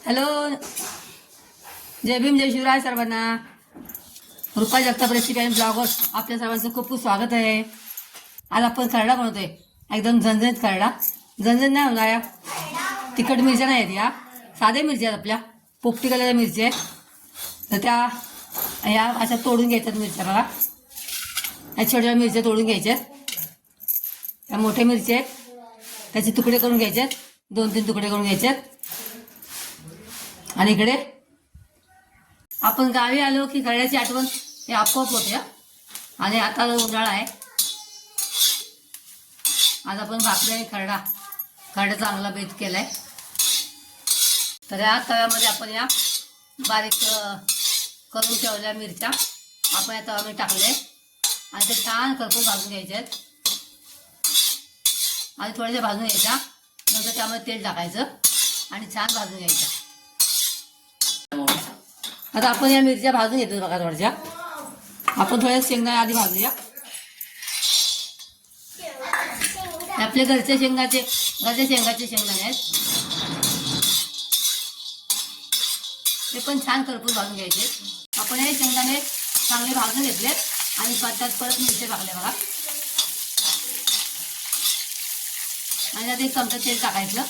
Hello, जय भीम, जय शिवराय सर्वांना. Rupa Jagtap recipe आणि blogger आपल्या सर्वांचं खूप खूप स्वागत आहे. आज आपण खरडा बनवतोय, एकदम झणझणीत खरडा. झणझण नाही होणार या, तिखट मिरच्या नाही आहेत या, साधे मिरच्या आहेत आपल्या, पोपटी कलरच्या मिरच्या आहेत. तर त्या या अशा तोडून घ्यायच्यात मिरच्या बघा. या छोट्या मिरच्या तोडून घ्यायच्यात. या मोठ्या मिरच्या आहेत, त्याचे तुकडे करून घ्यायचे, 2-3 तुकडे करून घ्यायचे. आणि इकडे आपण गावी आलो की खरड्याची आठवण हे आपोआप होते. आणि आता उन्हाळा आहे, आज आपण भाकरी आणि खरडा चांगला बेत केलाय. तर या तव्यामध्ये आपण या बारीक करून ठेवल्या मिरच्या आपण या तव्यामध्ये टाकले आणि ते छान करपून भाजून घ्यायचे आहेत. आणि थोड्याशा भाजून घ्यायच्या, नंतर त्यामध्ये तेल टाकायचं आणि छान भाजून घ्यायचं. आता आपण या मिरच्या भाजून घेतो बघा. थोड्याशा आपण थोड्या शेंगदाणे आधी भाजूया. आपले घरच्या शेंगाचे शेंगदाणे आहेत, ते पण छान करपून भाजून घ्यायचे. आपण हे शेंगदाणे चांगले भाजून घेतले आणि त्यात परत मिरच्या टाकल्या बघा. आणि आता एक चमचा तेल टाकायचं.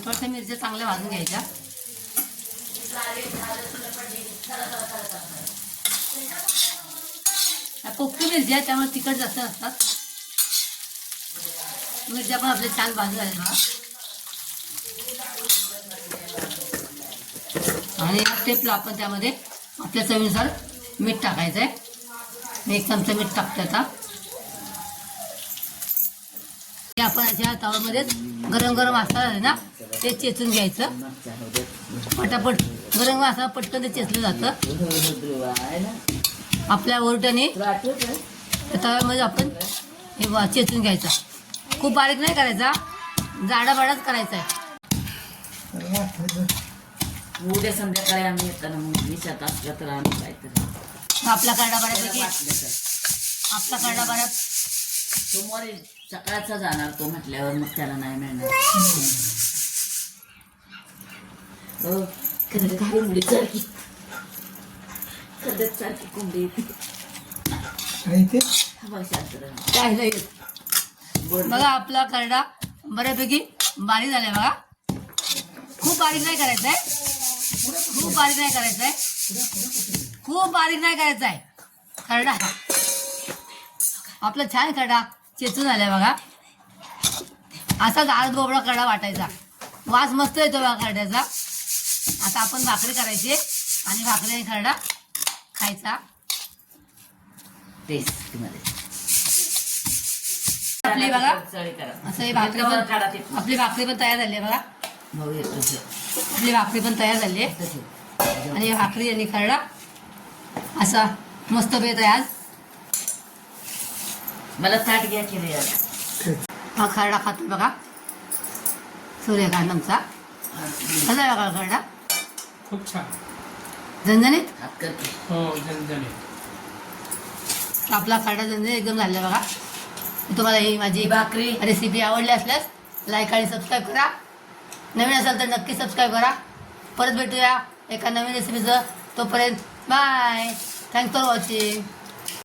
थोड्याशा मिरच्या चांगल्या भाजून घ्यायच्या. पोपटी मिरची आहे त्यामुळे तिखट जास्त असतात. मिरच्या पण आपल्या छान भाजून झाल्या बघा. आणि स्टेपला आपण त्यामध्ये आपल्या चवीनुसार मीठ टाकायचं आहे. 1 चमचा मीठ टाकतो. आता आपण अशा तव्यामध्येच गरम गरम असता ना ते चेचून घ्यायचं. पटापट गरम मसाला पटकन ते चेचलं जातं. आपल्या ओरट्याने तव्यामध्ये आपण हे चेचून घ्यायचा. खूप बारीक नाही करायचा, जाडाबाडाच करायचा आहे. उद्या संध्याकाळी आम्ही येताना मग विचारत असलं तर आम्ही काहीतरी आपला खरडा बऱ्यापैकी आपला खरडा बऱ्यात सोमवारी सकाळचा जाणार तो म्हटल्यावर मग त्याला नाही मिळणार. कोंबडी सारखी कोंबडी काय नाही बघा. आपला खरडा बऱ्यापैकी बारीक झालाय बघा. खूप बारीक नाही करायचं आहे, खूप बारीक नाही करायचं आहे, खूप बारीक नाही करायचं आहे. खरडा आपला छान खरडा चेचून आलाय बघा. असाच आळत बोबडा खरडा वाटायचा, वास मस्त येतो बघा खरड्याचा. आता आपण भाकरी करायची आणि भाकरी आणि खरडा खायचा. आपली बघा असं हे भाकरी पण आपली भाकरी पण तयार झाली आहे बघा. आपली भाकरी पण तयार झाली आहे आणि भाकरी आणि खरडा असा मस्त बेत आहे आज. मला ताट घ्या की रे. हा खरडा खातो बघा सूर्यकांतचा. कसा आहे बघा खरडा? खूप छान, झणझणीत. हो झणझणीत. आपला खरडा झणझणीत एकदम झाला बघा. तुम्हाला ही माझी भाकरी रेसिपी आवडली असल्यास लाईक आणि सबस्क्राईब करा. नवीन असाल तर नक्की सबस्क्राईब करा. परत भेटूया एका नवीन रेसिपीचं. तोपर्यंत बाय. Thanks for watching.